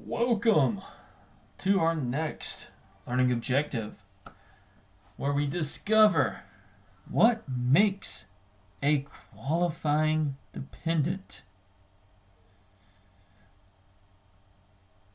Welcome to our next learning objective, where we discover what makes a qualifying dependent.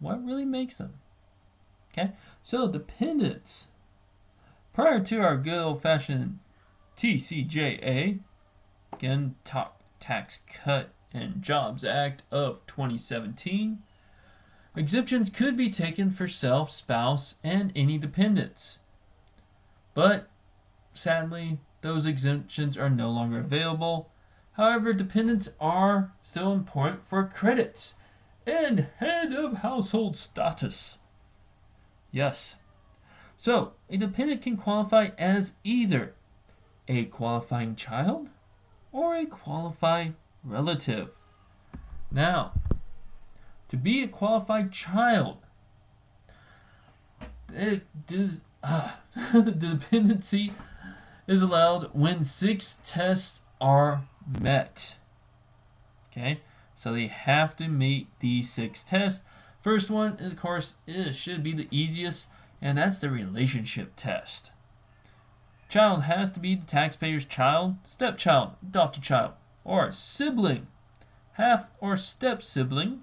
What really makes them? Okay, so dependents. Prior to our good old-fashioned TCJA, again, Tax Cut and Jobs Act of 2017, exemptions could be taken for self, spouse, and any dependents. But sadly, those exemptions are no longer available. However, dependents are still important for credits and head of household status. Yes. So, a dependent can qualify as either a qualifying child or a qualified relative. Now, to be a qualified child, the dependency is allowed when 6 tests are met. Okay, so they have to meet these 6 tests. First one, of course, should be the easiest, and that's the relationship test. Child has to be the taxpayer's child, stepchild, adopted child, or sibling, half or step sibling,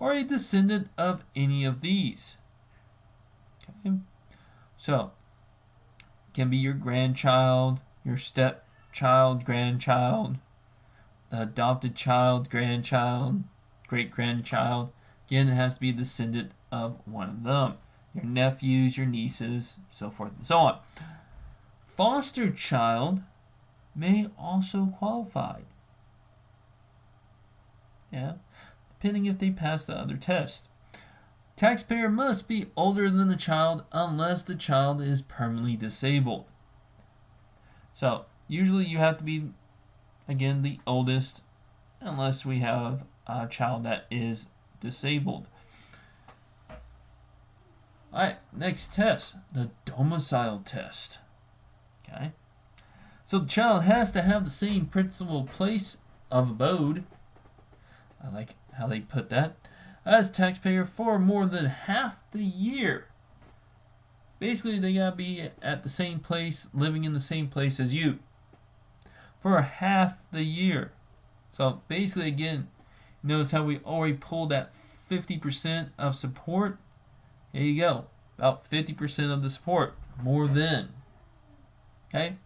or a descendant of any of these. Okay. So, it can be your grandchild, your stepchild, grandchild, adopted child, grandchild, great-grandchild. Again, it has to be a descendant of one of them. Your nephews, your nieces, so forth and so on. Foster child may also qualify. Yeah, depending if they pass the other test. Taxpayer must be older than the child unless the child is permanently disabled. So, usually you have to be, again, the oldest unless we have a child that is disabled. Alright, next test, the domicile test. Okay, so the child has to have the same principal place of abode, I like how they put that, as taxpayer for more than half the year. Basically, they gotta be at the same place, living in the same place as you for half the year. So basically, again, notice how we already pulled that 50% of support. There you go, about 50% of the support, more than. Okay.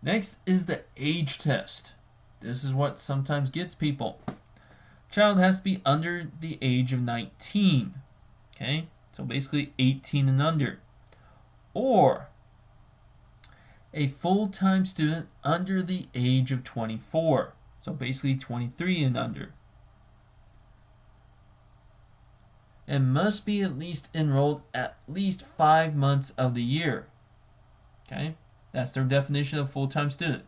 Next is the age test. This is what sometimes gets people. Child has to be under the age of 19. Okay, so basically 18 and under. Or a full-time student under the age of 24. So basically 23 and under. And must be at least enrolled at least 5 months of the year. Okay, that's their definition of full-time student.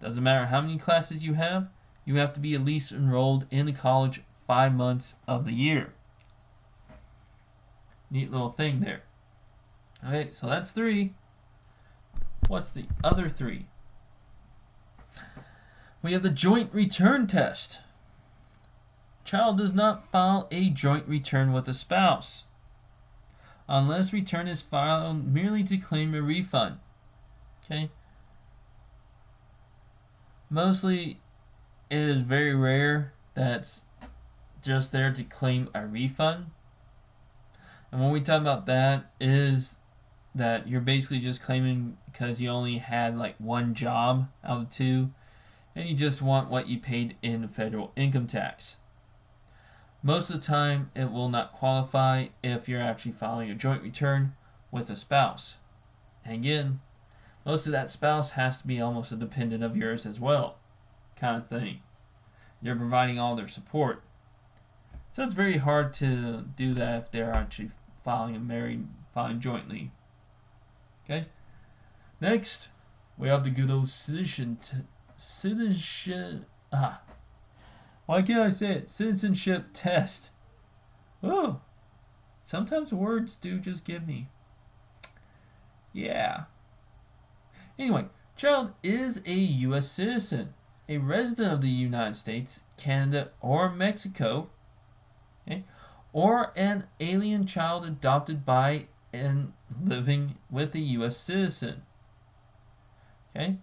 Doesn't matter how many classes you have to be at least enrolled in the college 5 months of the year. Neat little thing there. Okay, so that's 3. What's the other 3? We have the joint return test. Child does not file a joint return with a spouse unless return is filed merely to claim a refund. Okay. Mostly, it is very rare that's just there to claim a refund. And when we talk about that, is that you're basically just claiming because you only had like one job out of 2, and you just want what you paid in federal income tax. Most of the time, it will not qualify if you're actually filing a joint return with a spouse. And again, most of that spouse has to be almost a dependent of yours as well, kind of thing. You're providing all their support. So it's very hard to do that if they're actually filing jointly. Okay. Next, we have the good old citizenship. Why can't I say it? Citizenship test. Oh, sometimes words do just give me. Yeah. Anyway, child is a U.S. citizen, a resident of the United States, Canada, or Mexico, okay, or an alien child adopted by and living with a U.S. citizen. Okay?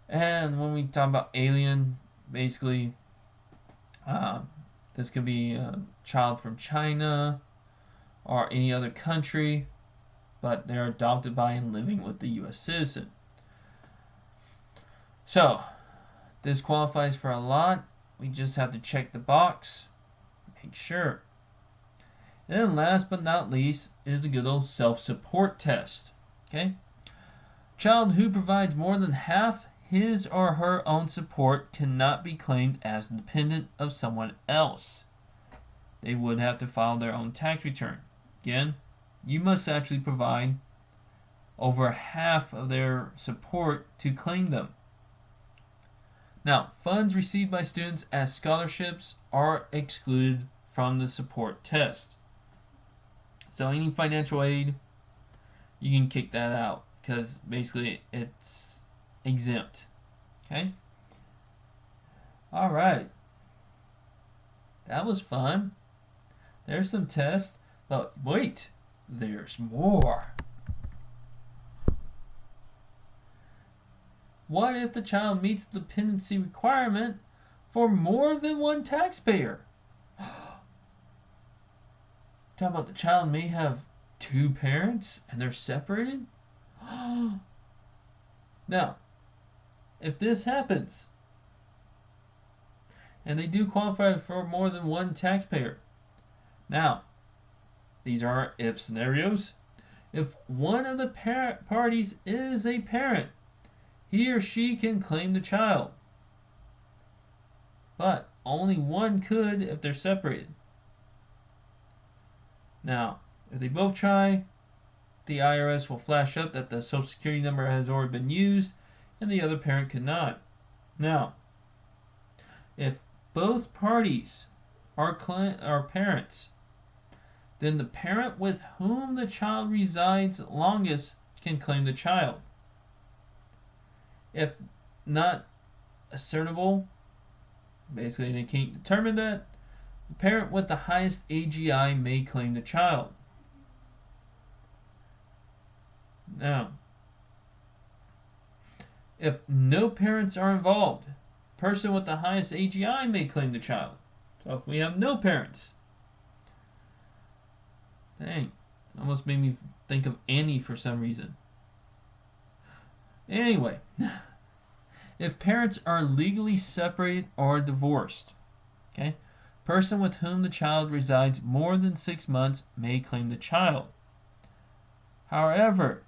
And when we talk about alien, basically, this could be a child from China or any other country, but they're adopted by and living with the U.S. citizen. So, this qualifies for a lot. We just have to check the box, make sure. And then last but not least is the good old self-support test. Okay? Child who provides more than half his or her own support cannot be claimed as the dependent of someone else. They would have to file their own tax return. Again, you must actually provide over half of their support to claim them. Now, funds received by students as scholarships are excluded from the support test. So any financial aid, you can kick that out because basically it's exempt. Okay? Alright. That was fun. There's some tests, but wait, there's more. What if the child meets the dependency requirement for more than one taxpayer? Talk about the child may have two parents and they're separated? Now, if this happens, and they do qualify for more than one taxpayer, now, these are if scenarios. If one of the parties is a parent, he or she can claim the child. But only one could if they're separated. Now, if they both try, the IRS will flash up that the Social Security number has already been used and the other parent cannot. Now, if both parties are parents, then the parent with whom the child resides longest can claim the child. If not ascertainable, basically they can't determine that, the parent with the highest AGI may claim the child. Now, if no parents are involved, the person with the highest AGI may claim the child. So if we have no parents, dang, almost made me think of Annie for some reason. Anyway, if parents are legally separated or divorced, okay, person with whom the child resides more than 6 months may claim the child. However,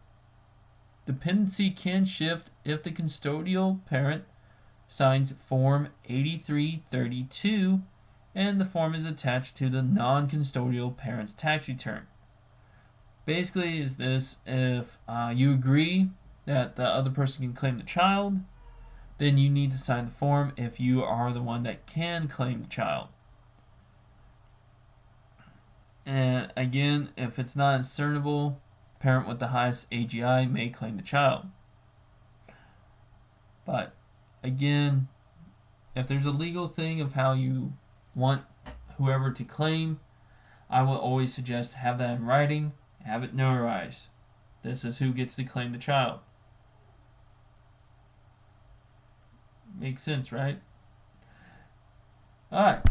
dependency can shift if the custodial parent signs Form 8332 and the form is attached to the non-custodial parent's tax return. Basically, is this if you agree that the other person can claim the child, then you need to sign the form if you are the one that can claim the child. And again, if it's not discernible, parent with the highest AGI may claim the child. But again, if there's a legal thing of how you want whoever to claim, I will always suggest have that in writing, have it notarized. This is who gets to claim the child. Makes sense, right? Alright.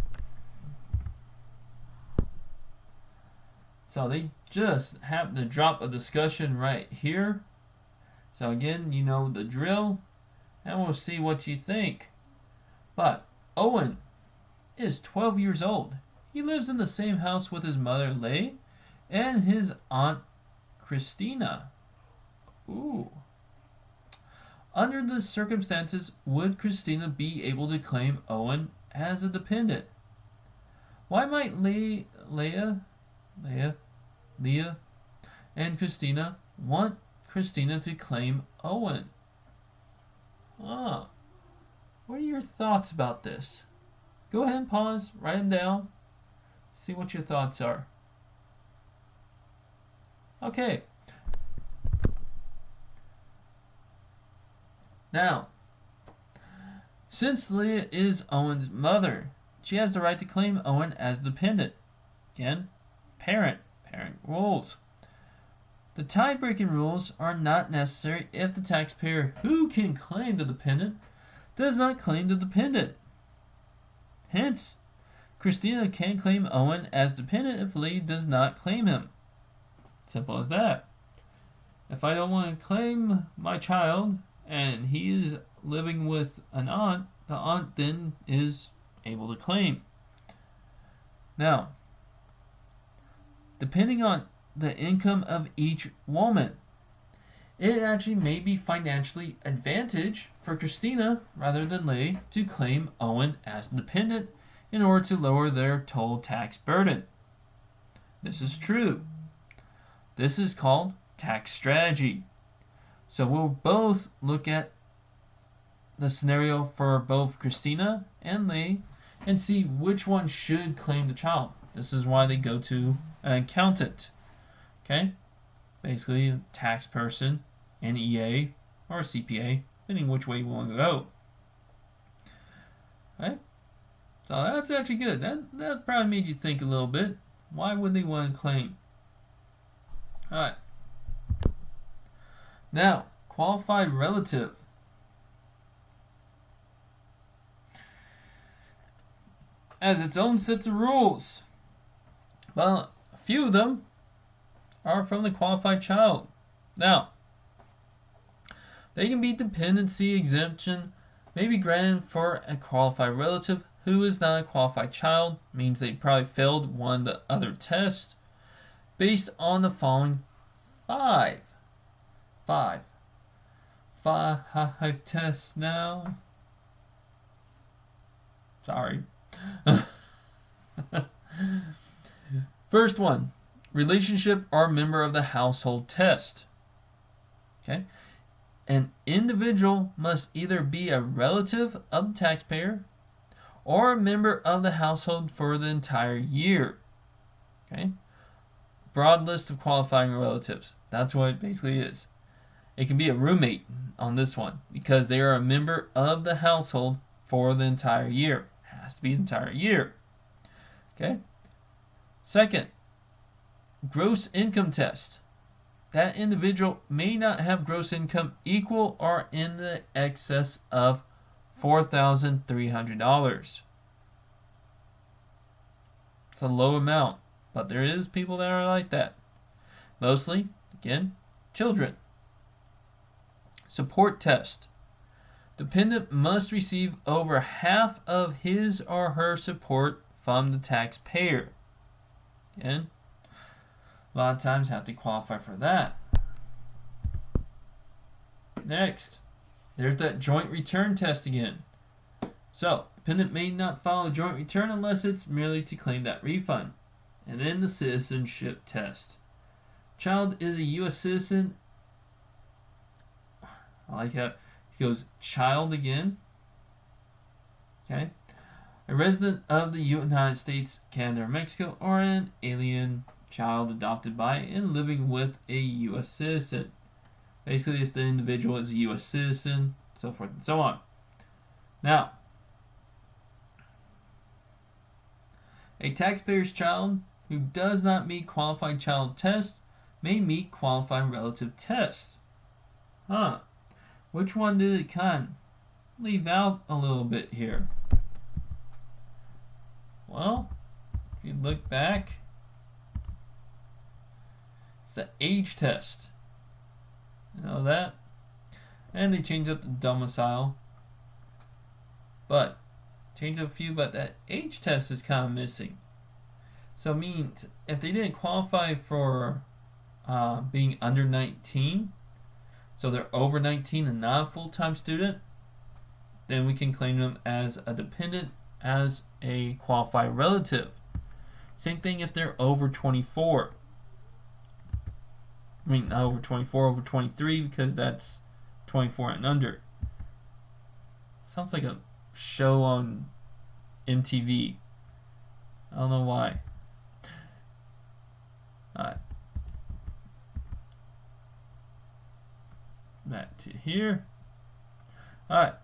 So they just happen to drop a discussion right here. So again, you know the drill, and we'll see what you think. But Owen is 12 years old. He lives in the same house with his mother, Leigh, and his aunt, Christina. Ooh. Under the circumstances, would Christina be able to claim Owen as a dependent? Why might Leah, and Christina want Christina to claim Owen? What are your thoughts about this? Go ahead and pause, write them down, see what your thoughts are. Okay. Now, since Leah is Owen's mother, she has the right to claim Owen as dependent. Again, parent rules. The tie-breaking rules are not necessary if the taxpayer who can claim the dependent does not claim the dependent. Hence, Christina can claim Owen as dependent if Lee does not claim him. Simple as that. If I don't want to claim my child and he is living with an aunt, the aunt then is able to claim. Now, depending on the income of each woman, it actually may be financially advantage for Christina rather than Lee to claim Owen as dependent in order to lower their total tax burden. This is true. This is called tax strategy. So we'll both look at the scenario for both Christina and Lee and see which one should claim the child. This is why they go to an accountant. Okay? Basically, a tax person, an EA, or a CPA, depending which way you want to go. Okay? So that's actually good. That probably made you think a little bit. Why would they want to claim? Alright. Now, qualified relative. Has its own sets of rules. Well, a few of them are from the qualified child. Now, they can be dependency exemption, may be granted for a qualified relative who is not a qualified child, means they probably failed one of the other tests, based on the following five tests now. Sorry. First one, relationship or member of the household test. Okay. An individual must either be a relative of the taxpayer or a member of the household for the entire year. Okay. Broad list of qualifying relatives. That's what it basically is. It can be a roommate on this one because they are a member of the household for the entire year. It has to be the entire year. Okay. Second, gross income test. That individual may not have gross income equal or in the excess of $4,300. It's a low amount, but there is people that are like that. Mostly, again, children. Support test. Dependent must receive over half of his or her support from the taxpayer. Again, a lot of times have to qualify for that. Next, there's that joint return test again. So, dependent may not file a joint return unless it's merely to claim that refund. And then the citizenship test. Child is a U.S. citizen. I like how it goes child again. Okay. A resident of the United States, Canada, or Mexico, or an alien child adopted by and living with a U.S. citizen. Basically, if the individual is a U.S. citizen, so forth and so on. Now, a taxpayer's child who does not meet qualified child test may meet qualified relative test. Which one did it kind of leave out a little bit here? Well, if you look back, it's the age test. You know that? And they changed up the domicile. But, changed up a few, but that age test is kind of missing. So it means if they didn't qualify for being under 19, so they're over 19 and not a full-time student, then we can claim them as a dependent, as a qualified relative. Same thing if they're over 24. I mean, not over 24, over 23, because that's 24 and under. Sounds like a show on MTV. I don't know why. Alright. Back to here. Alright.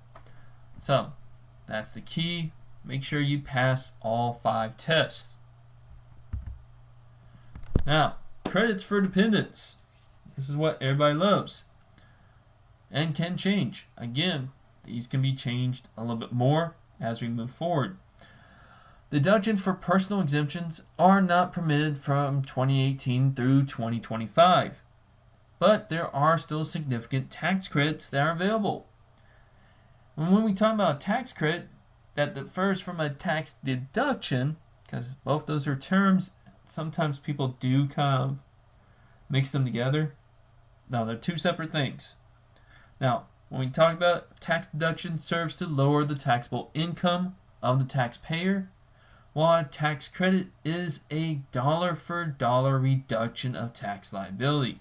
So, that's the key. Make sure you pass all 5 tests. Now, credits for dependents. This is what everybody loves and can change. Again, these can be changed a little bit more as we move forward. Deductions for personal exemptions are not permitted from 2018 through 2025, but there are still significant tax credits that are available. And when we talk about a tax credit that differs from a tax deduction, because both those are terms, sometimes people do kind of mix them together. No, they're two separate things. Now, when we talk about tax deduction, serves to lower the taxable income of the taxpayer, while a tax credit is a dollar for dollar reduction of tax liability.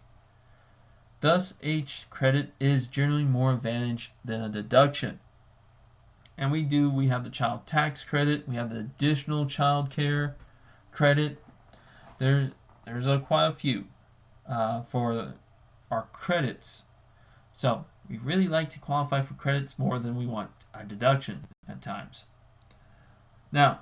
Thus, a credit is generally more advantage than a deduction. And we have the child tax credit, we have the additional child care credit. There's quite a few for our credits. So we really like to qualify for credits more than we want a deduction at times. Now,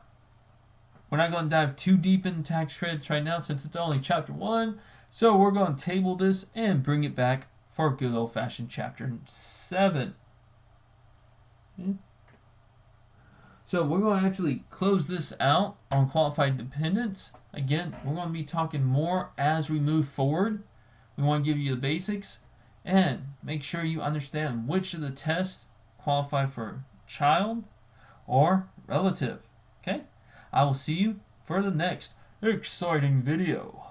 we're not going to dive too deep into tax credits right now since it's only chapter 1. So we're going to table this and bring it back for good old-fashioned chapter 7. Okay. So we're going to actually close this out on qualified dependents. Again, we're going to be talking more as we move forward. We want to give you the basics and make sure you understand which of the tests qualify for child or relative. Okay? I will see you for the next exciting video.